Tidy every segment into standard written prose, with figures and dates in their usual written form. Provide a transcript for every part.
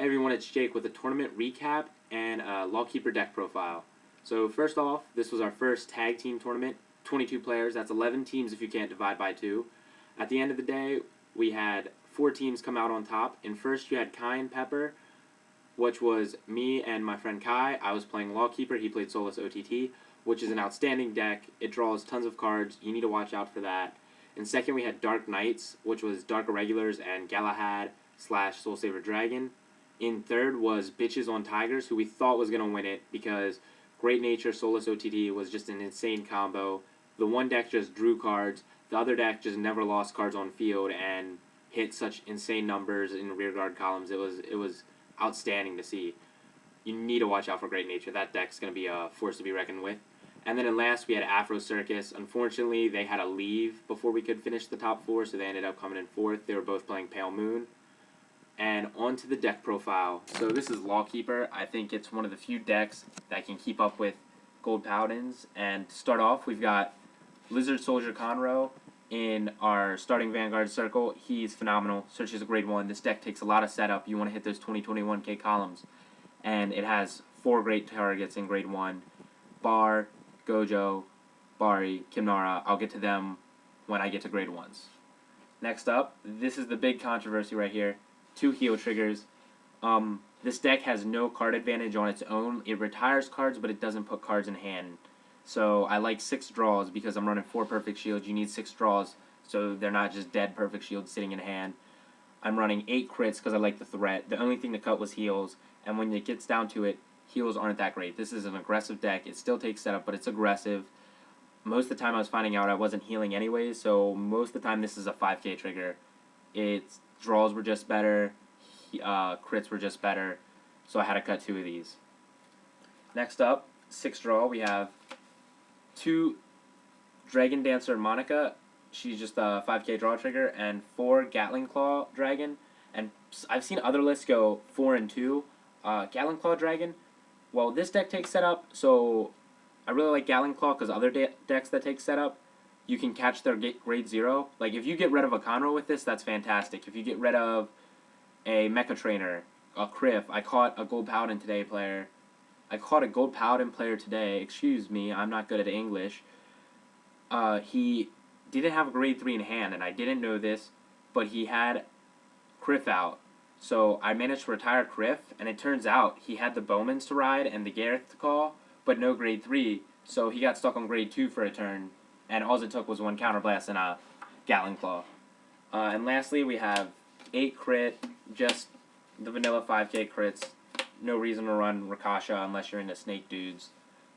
Hey everyone, it's Jake with a tournament recap and a Lawkeeper deck profile. So first off, this was our first tag team tournament, 22 players, that's 11 teams if you can't divide by 2. At the end of the day, we had 4 teams come out on top. In first you had Kai and Pepper, which was me and my friend Kai. I was playing Lawkeeper, he played Solus OTT, which is an outstanding deck. It draws tons of cards, you need to watch out for that. In second we had Dark Knights, which was Dark Irregulars and Galahad / Soul Saver Dragon. In third was Bitches on Tigers, who we thought was going to win it because Great Nature Solus OTT was just an insane combo. The one deck just drew cards, the other deck just never lost cards on field and hit such insane numbers in rearguard columns. It was outstanding to see. You need to watch out for Great Nature. That deck's going to be a force to be reckoned with. And then in last, we had Afro Circus. Unfortunately, they had to leave before we could finish the top 4, so they ended up coming in 4th. They were both playing Pale Moon. And on to the deck profile. So this is Lawkeeper. I think it's one of the few decks that can keep up with Gold Paladins. And to start off, we've got Lizard Soldier Conroe in our starting Vanguard circle. He's phenomenal. Search is a grade 1. This deck takes a lot of setup. You want to hit those 20-21K columns. And it has 4 great targets in grade 1. Bar, Gojo, Bari, Kimnara. I'll get to them when I get to grade 1s. Next up, this is the big controversy right here. 2 heal triggers. This deck has no card advantage on its own. It retires cards, but it doesn't put cards in hand. So I like 6 draws because I'm running 4 perfect shields. You need 6 draws, so they're not just dead perfect shields sitting in hand. I'm running 8 crits because I like the threat. The only thing to cut was heals, and when it gets down to it, heals aren't that great. This is an aggressive deck. It still takes setup, but it's aggressive. Most of the time I was finding out I wasn't healing anyways, so most of the time this is a 5k trigger. Its draws were just better, crits were just better, so I had to cut 2 of these. Next up, 6 draw, we have 2 Dragon Dancer Monica. She's just a 5k draw trigger, and 4 Gatling Claw Dragon. And I've seen other lists go 4 and 2. Gatling Claw Dragon, well, this deck takes setup, so I really like Gatling Claw because other decks that take setup, you can catch their grade 0. Like, if you get rid of a Conroe with this, that's fantastic. If you get rid of a Mecha Trainer, a Criff, I caught a Gold Paladin today player. I caught a Gold Paladin player today. Excuse me, I'm not good at English. He didn't have a grade 3 in hand, and I didn't know this, but he had Criff out. So I managed to retire Criff, and it turns out he had the Bowmans to ride and the Gareth to call, but no grade 3, so he got stuck on grade 2 for a turn, and all it took was 1 Counterblast and a Gatling Claw. And lastly, we have 8 crit, just the vanilla 5k crits. No reason to run Rakasha unless you're into snake dudes.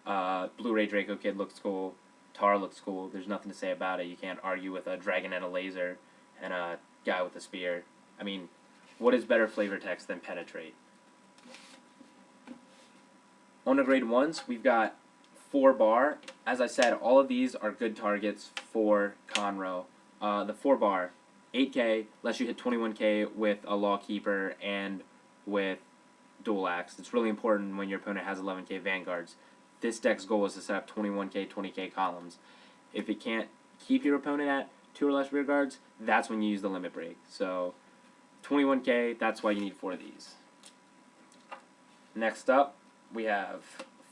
Blu-ray Draco Kid looks cool. Tar looks cool. There's nothing to say about it. You can't argue with a dragon and a laser and a guy with a spear. I mean, what is better flavor text than Penetrate? On to grade 1s, we've got 4 bar. As I said, all of these are good targets for Conroe. The 4 bar, 8k, lets you hit 21k with a Lawkeeper and with Dual Axe. It's really important when your opponent has 11k Vanguards. This deck's goal is to set up 21k, 20k columns. If it can't keep your opponent at 2 or less rear guards, that's when you use the limit break. So 21k, that's why you need 4 of these. Next up, we have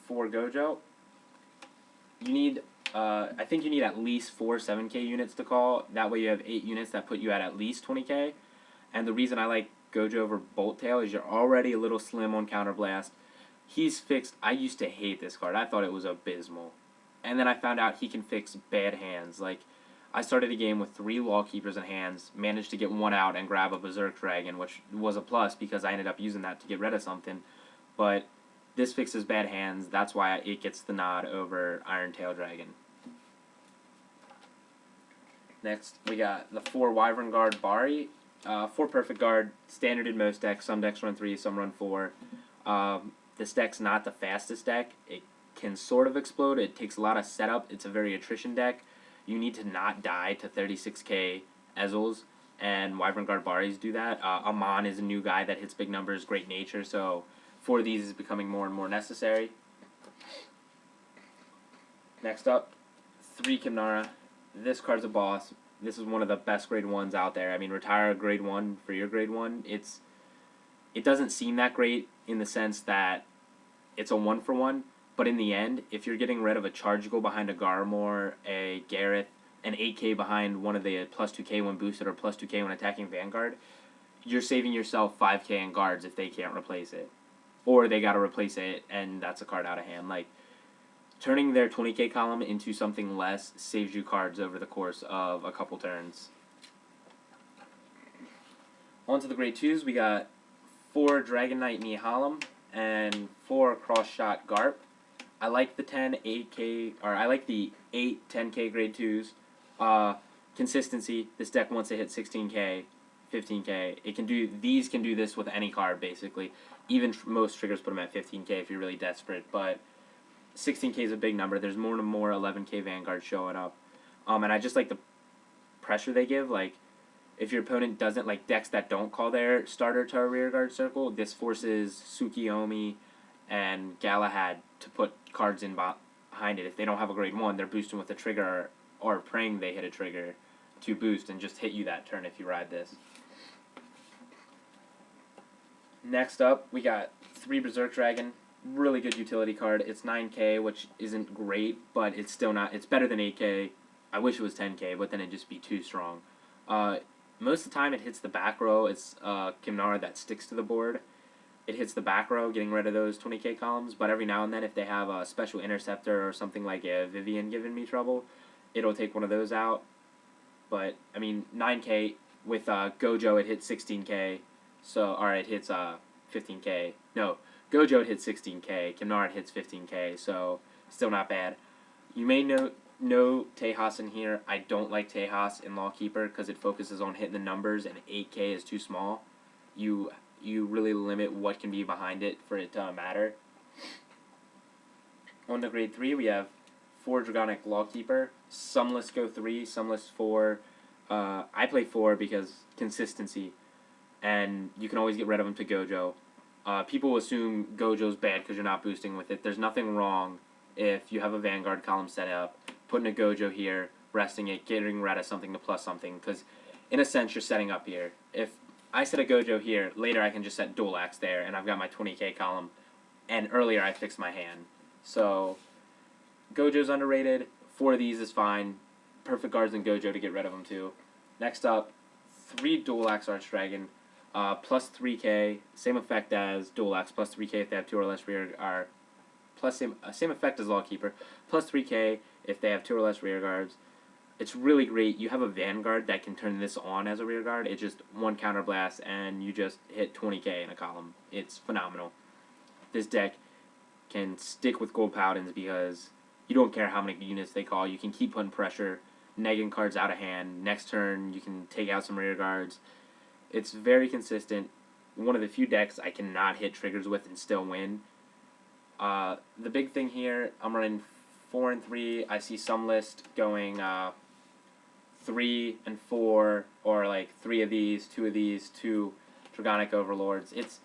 4 Gojo. You need, I think you need at least 4 7k units to call. That way you have 8 units that put you at least 20k. And the reason I like Gojo over Bolt Tail is you're already a little slim on Counterblast. He's fixed. I used to hate this card. I thought it was abysmal. And then I found out he can fix bad hands. Like, I started a game with 3 Lawkeepers in hands, managed to get 1 out and grab a Berserk Dragon, which was a plus because I ended up using that to get rid of something. But this fixes bad hands. That's why it gets the nod over Iron Tail Dragon. Next, we got the 4 Wyvern Guard Bari. 4 Perfect Guard, standard in most decks. Some decks run 3, some run 4. This deck's not the fastest deck. It can sort of explode. It takes a lot of setup. It's a very attrition deck. You need to not die to 36k Ezels, and Wyvern Guard Baris do that. Amon is a new guy that hits big numbers, Great Nature, so 4 of these is becoming more and more necessary. Next up, 3 Kimnara. This card's a boss. This is one of the best grade 1s out there. I mean, retire a grade 1 for your grade 1. It's it doesn't seem that great in the sense that it's a 1-for-1, but in the end, if you're getting rid of a charge goal behind a Garmor, a Gareth, an 8k behind one of the plus 2k when boosted or plus 2k when attacking Vanguard, you're saving yourself 5k in guards if they can't replace it. Or they gotta replace it, and that's a card out of hand. Like, turning their 20k column into something less saves you cards over the course of a couple turns. On to the grade 2s, we got 4 Dragon Knight Nihalem and 4 Cross Shot Garp. I like the 10, 8k, or I like the 8, 10k grade 2s. Consistency, this deck wants to hit 16k, 15k. These can do this with any card, basically. Even most triggers put them at 15k if you're really desperate, but 16k is a big number. There's more and more 11k Vanguard showing up. And I just like the pressure they give. Like, if your opponent doesn't, like decks that don't call their starter to a rearguard circle, this forces Tsukiyomi and Galahad to put cards in behind it. If they don't have a grade 1, they're boosting with a trigger or praying they hit a trigger to boost and just hit you that turn if you ride this. Next up, we got 3 Berserk Dragon. Really good utility card. It's 9k, which isn't great, but it's still not. It's better than 8k. I wish it was 10k, but then it'd just be too strong. Most of the time, it hits the back row. It's Kimnar that sticks to the board. It hits the back row, getting rid of those 20k columns, but every now and then, if they have a special interceptor or something like a Vivian giving me trouble, it'll take one of those out. But, I mean, 9k, with Gojo, it hits 16k, so, or it hits 15k. No, Gojo, it hits 16k, Kimnar, it hits 15k, so, still not bad. You may note no Tejas in here. I don't like Tejas in Lawkeeper because it focuses on hitting the numbers, and 8k is too small. You really limit what can be behind it for it to matter. On to grade 3, we have 4 Dragonic Lawkeeper. Some lists go 3, some lists 4. I play 4 because consistency, and you can always get rid of them to Gojo. People assume Gojo's bad because you're not boosting with it. There's nothing wrong if you have a Vanguard column set up, putting a Gojo here, resting it, getting rid of something to plus something, because in a sense you're setting up here. If I set a Gojo here, later I can just set Dual Axe there, and I've got my 20k column, and earlier I fixed my hand. So, Gojo's underrated. 4 of these is fine. Perfect guards in Gojo to get rid of them too. Next up, 3 Dual Axe Archdragon, plus 3k, same effect as Dual Axe, plus 3k if they have 2 or less rear, are plus same effect as Lawkeeper, plus 3k if they have 2 or less rear guards. It's really great. You have a Vanguard that can turn this on as a rear guard. It's just 1 counterblast and you just hit 20k in a column. It's phenomenal. This deck can stick with Gold Paladins because you don't care how many units they call. You can keep putting pressure, negging cards out of hand. Next turn, you can take out some rear guards. It's very consistent. One of the few decks I cannot hit triggers with and still win. The big thing here, I'm running 4 and 3. I see some list going 3 and 4, or like 3 of these, 2 of these, 2 Dragonic Overlords. It's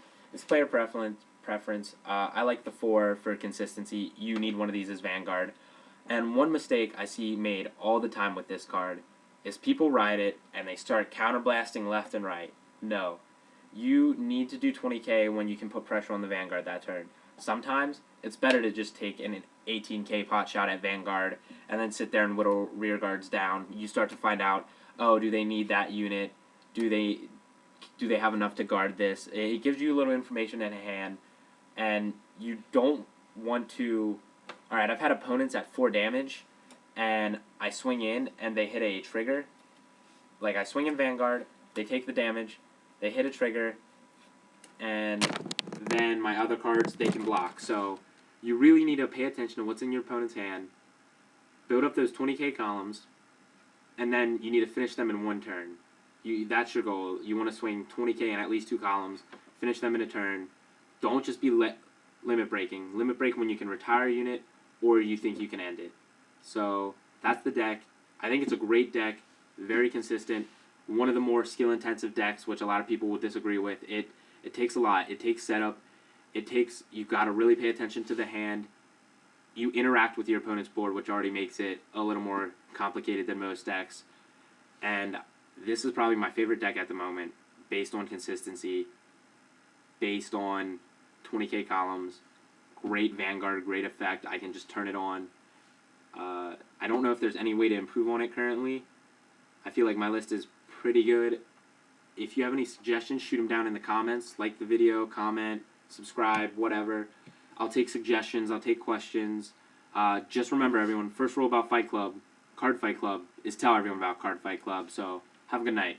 player preference. I like the 4 for consistency. You need one of these as Vanguard. And one mistake I see made all the time with this card is people ride it and they start counterblasting left and right. No. You need to do 20k when you can put pressure on the Vanguard that turn. Sometimes it's better to just take an 18k pot shot at Vanguard and then sit there and whittle rear guards down. You start to find out, oh, do they need that unit? Do they have enough to guard this? It gives you a little information in hand, and you don't want to... Alright, I've had opponents at 4 damage, and I swing in, and they hit a trigger. Like, I swing in Vanguard, they take the damage, they hit a trigger, and then my other cards, they can block. So, you really need to pay attention to what's in your opponent's hand, build up those 20k columns, and then you need to finish them in 1 turn. That's your goal. You want to swing 20k in at least 2 columns, finish them in a turn. Don't just be limit breaking. Limit break when you can retire a unit, or you think you can end it. So, that's the deck. I think it's a great deck, very consistent. One of the more skill-intensive decks, which a lot of people will disagree with. It takes a lot. It takes setup. You've got to really pay attention to the hand. You interact with your opponent's board, which already makes it a little more complicated than most decks. And this is probably my favorite deck at the moment, based on consistency. based on 20k columns. Great Vanguard, great effect. I can just turn it on. I don't know if there's any way to improve on it currently. I feel like my list is pretty good. If you have any suggestions, shoot them down in the comments. Like the video, comment, subscribe, whatever. I'll take suggestions. I'll take questions. Just remember, everyone, first rule about Fight Club, Cardfight Club, is tell everyone about Cardfight Club. So have a good night.